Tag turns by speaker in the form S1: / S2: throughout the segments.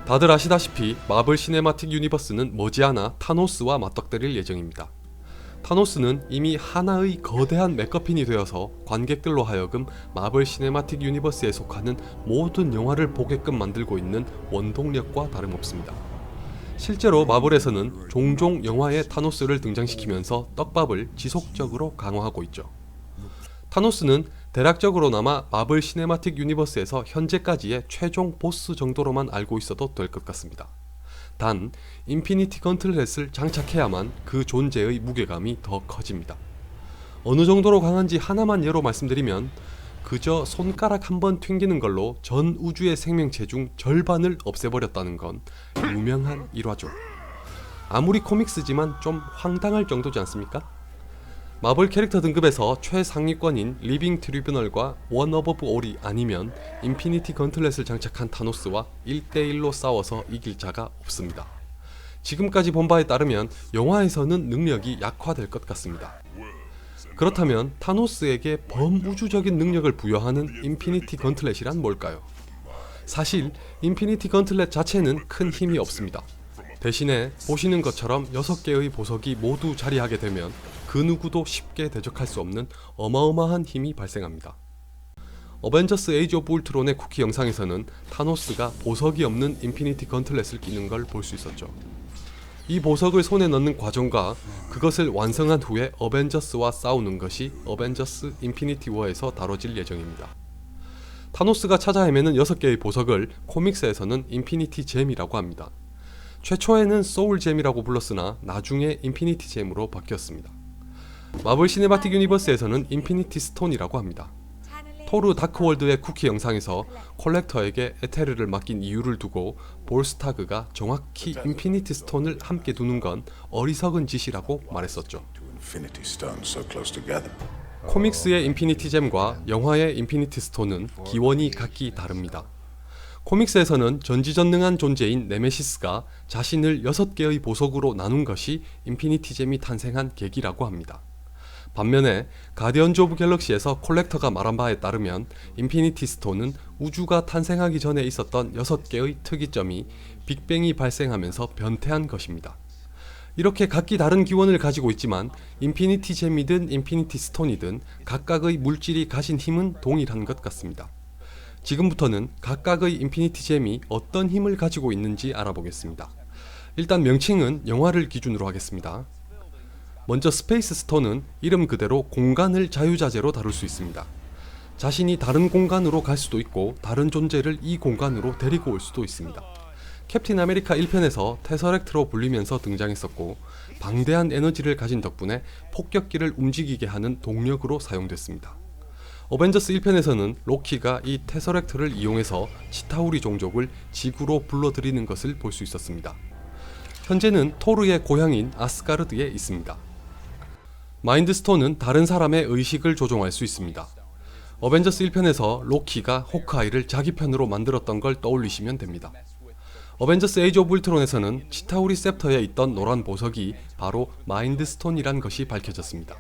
S1: 다들 아시다시피 마블 시네마틱 유니버스는 머지않아 타노스와 맞닥뜨릴 예정입니다. 타노스는 이미 하나의 거대한 맥거핀이 되어서 관객들로 하여금 마블 시네마틱 유니버스에 속하는 모든 영화를 보게끔 만들고 있는 원동력과 다름없습니다. 실제로 마블에서는 종종 영화에 타노스를 등장시키면서 떡밥을 지속적으로 강화하고 있죠. 타노스는 대략적으로나마 마블 시네마틱 유니버스에서 현재까지의 최종 보스 정도로만 알고 있어도 될 것 같습니다. 단, 인피니티 건틀렛을 장착해야만 그 존재의 무게감이 더 커집니다. 어느 정도로 강한지 하나만 예로 말씀드리면 그저 손가락 한번 튕기는 걸로 전 우주의 생명체 중 절반을 없애버렸다는 건 유명한 일화죠. 아무리 코믹스지만 좀 황당할 정도지 않습니까? 마블 캐릭터 등급에서 최상위권인 리빙 트리뷰널과 원 어버브 올이 아니면 인피니티 건틀렛을 장착한 타노스와 1대1로 싸워서 이길 자가 없습니다. 지금까지 본 바에 따르면 영화에서는 능력이 약화될 것 같습니다. 그렇다면 타노스에게 범우주적인 능력을 부여하는 인피니티 건틀렛이란 뭘까요? 사실 인피니티 건틀렛 자체는 큰 힘이 없습니다. 대신에 보시는 것처럼 6개의 보석이 모두 자리하게 되면 그 누구도 쉽게 대적할 수 없는 어마어마한 힘이 발생합니다. 어벤져스 에이지 오브 울트론의 쿠키 영상에서는 타노스가 보석이 없는 인피니티 건틀렛을 끼는 걸 볼 수 있었죠. 이 보석을 손에 넣는 과정과 그것을 완성한 후에 어벤져스와 싸우는 것이 어벤져스 인피니티 워에서 다뤄질 예정입니다. 타노스가 찾아 헤매는 6개의 보석을 코믹스에서는 인피니티 잼이라고 합니다. 최초에는 소울 잼이라고 불렀으나 나중에 인피니티 잼으로 바뀌었습니다. 마블 시네마틱 유니버스에서는 인피니티 스톤이라고 합니다. 토르 다크월드의 쿠키 영상에서 콜렉터에게 에테르를 맡긴 이유를 두고 볼스타그가 정확히 인피니티 스톤을 함께 두는 건 어리석은 짓이라고 말했었죠. 코믹스의 인피니티 잼과 영화의 인피니티 스톤은 기원이 각기 다릅니다. 코믹스에서는 전지전능한 존재인 네메시스가 자신을 6개의 보석으로 나눈 것이 인피니티 잼이 탄생한 계기라고 합니다. 반면에 가디언즈 오브 갤럭시에서 콜렉터가 말한 바에 따르면 인피니티 스톤은 우주가 탄생하기 전에 있었던 6개의 특이점이 빅뱅이 발생하면서 변태한 것입니다. 이렇게 각기 다른 기원을 가지고 있지만 인피니티 잼이든 인피니티 스톤이든 각각의 물질이 가진 힘은 동일한 것 같습니다. 지금부터는 각각의 인피니티 잼이 어떤 힘을 가지고 있는지 알아보겠습니다. 일단 명칭은 영화를 기준으로 하겠습니다. 먼저 스페이스 스톤은 이름 그대로 공간을 자유자재로 다룰 수 있습니다. 자신이 다른 공간으로 갈 수도 있고 다른 존재를 이 공간으로 데리고 올 수도 있습니다. 캡틴 아메리카 1편에서 테서렉트로 불리면서 등장했었고 방대한 에너지를 가진 덕분에 폭격기를 움직이게 하는 동력으로 사용됐습니다. 어벤져스 1편에서는 로키가 이 테서렉트를 이용해서 치타우리 종족을 지구로 불러들이는 것을 볼 수 있었습니다. 현재는 토르의 고향인 아스가르드에 있습니다. 마인드 스톤은 다른 사람의 의식을 조종할 수 있습니다. 어벤져스 1편에서 로키가 호크아이를 자기 편으로 만들었던 걸 떠올리시면 됩니다. 어벤져스 에이지 오브 울트론에서는 치타우리 셉터에 있던 노란 보석이 바로 마인드 스톤이란 것이 밝혀졌습니다.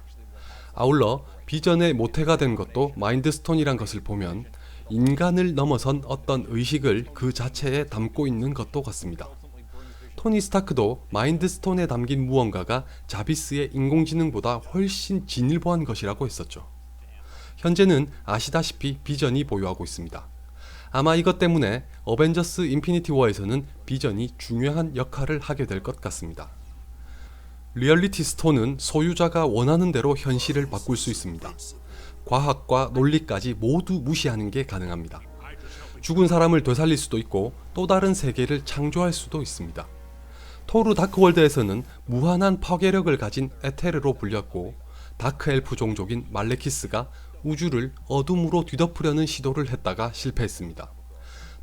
S1: 아울러 비전의 모태가 된 것도 마인드 스톤이란 것을 보면 인간을 넘어선 어떤 의식을 그 자체에 담고 있는 것도 같습니다. 토니 스타크도 마인드 스톤에 담긴 무언가가 자비스의 인공지능보다 훨씬 진일보한 것이라고 했었죠. 현재는 아시다시피 비전이 보유하고 있습니다. 아마 이것 때문에 어벤져스 인피니티 워에서는 비전이 중요한 역할을 하게 될 것 같습니다. 리얼리티 스톤은 소유자가 원하는 대로 현실을 바꿀 수 있습니다. 과학과 논리까지 모두 무시하는 게 가능합니다. 죽은 사람을 되살릴 수도 있고 또 다른 세계를 창조할 수도 있습니다. 토르 다크월드에서는 무한한 파괴력을 가진 에테르로 불렸고 다크 엘프 종족인 말레키스가 우주를 어둠으로 뒤덮으려는 시도를 했다가 실패했습니다.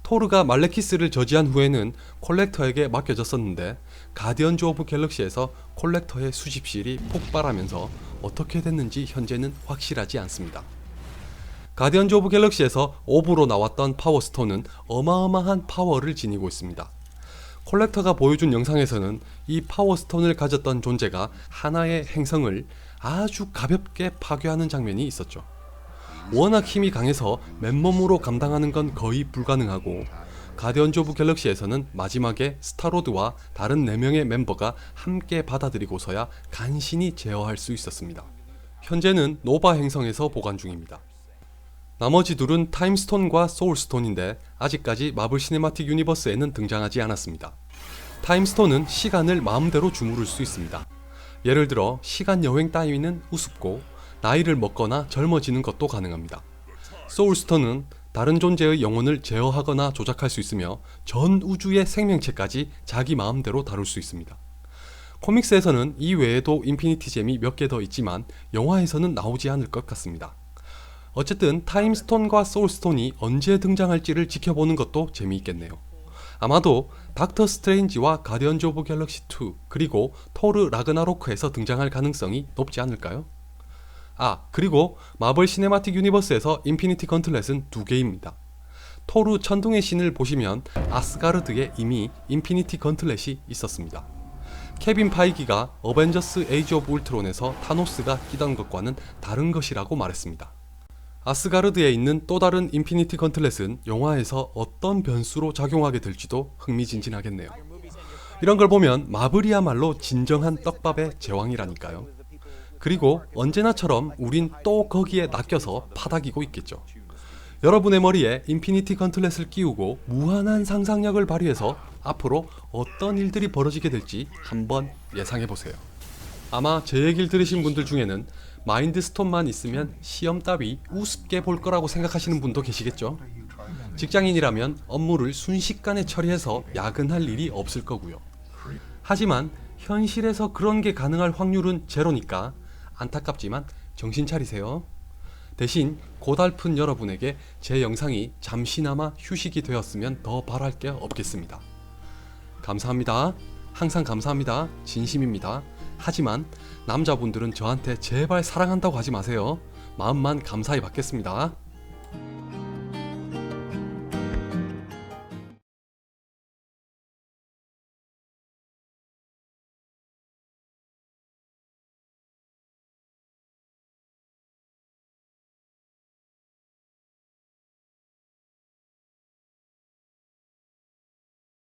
S1: 토르가 말레키스를 저지한 후에는 콜렉터에게 맡겨졌었는데 가디언즈 오브 갤럭시에서 콜렉터의 수집실이 폭발하면서 어떻게 됐는지 현재는 확실하지 않습니다. 가디언즈 오브 갤럭시에서 오브로 나왔던 파워스톤은 어마어마한 파워를 지니고 있습니다. 콜렉터가 보여준 영상에서는 이 파워스톤을 가졌던 존재가 하나의 행성을 아주 가볍게 파괴하는 장면이 있었죠. 워낙 힘이 강해서 맨몸으로 감당하는 건 거의 불가능하고 가디언즈 오브 갤럭시에서는 마지막에 스타로드와 다른 4명의 멤버가 함께 받아들이고서야 간신히 제어할 수 있었습니다. 현재는 노바 행성에서 보관 중입니다. 나머지 둘은 타임스톤과 소울스톤인데 아직까지 마블 시네마틱 유니버스에는 등장하지 않았습니다. 타임스톤은 시간을 마음대로 주무를 수 있습니다. 예를 들어 시간 여행 따위는 우습고 나이를 먹거나 젊어지는 것도 가능합니다. 소울스톤은 다른 존재의 영혼을 제어하거나 조작할 수 있으며 전 우주의 생명체까지 자기 마음대로 다룰 수 있습니다. 코믹스에서는 이 외에도 인피니티 잼이 몇 개 더 있지만 영화에서는 나오지 않을 것 같습니다. 어쨌든 타임스톤과 소울스톤이 언제 등장할지를 지켜보는 것도 재미있겠네요. 아마도 닥터 스트레인지와 가디언즈 오브 갤럭시 2 그리고 토르 라그나로크에서 등장할 가능성이 높지 않을까요? 그리고 마블 시네마틱 유니버스에서 인피니티 건틀렛은 2개입니다. 토르 천둥의 신을 보시면 아스가르드에 이미 인피니티 건틀렛이 있었습니다. 케빈 파이기가 어벤져스 에이지 오브 울트론에서 타노스가 끼던 것과는 다른 것이라고 말했습니다. 아스가르드에 있는 또 다른 인피니티 건틀렛은 영화에서 어떤 변수로 작용하게 될지도 흥미진진하겠네요. 이런 걸 보면 마블이야말로 진정한 떡밥의 제왕이라니까요. 그리고 언제나처럼 우린 또 거기에 낚여서 파닥이고 있겠죠. 여러분의 머리에 인피니티 건틀렛을 끼우고 무한한 상상력을 발휘해서 앞으로 어떤 일들이 벌어지게 될지 한번 예상해보세요. 아마 제 얘기를 들으신 분들 중에는 마인드스톤만 있으면 시험 따위 우습게 볼 거라고 생각하시는 분도 계시겠죠. 직장인이라면 업무를 순식간에 처리해서 야근할 일이 없을 거고요. 하지만 현실에서 그런 게 가능할 확률은 제로니까 안타깝지만 정신 차리세요. 대신 고달픈 여러분에게 제 영상이 잠시나마 휴식이 되었으면 더 바랄 게 없겠습니다. 감사합니다. 항상 감사합니다. 진심입니다. 하지만 남자분들은 저한테 제발 사랑한다고 하지 마세요. 마음만 감사히 받겠습니다.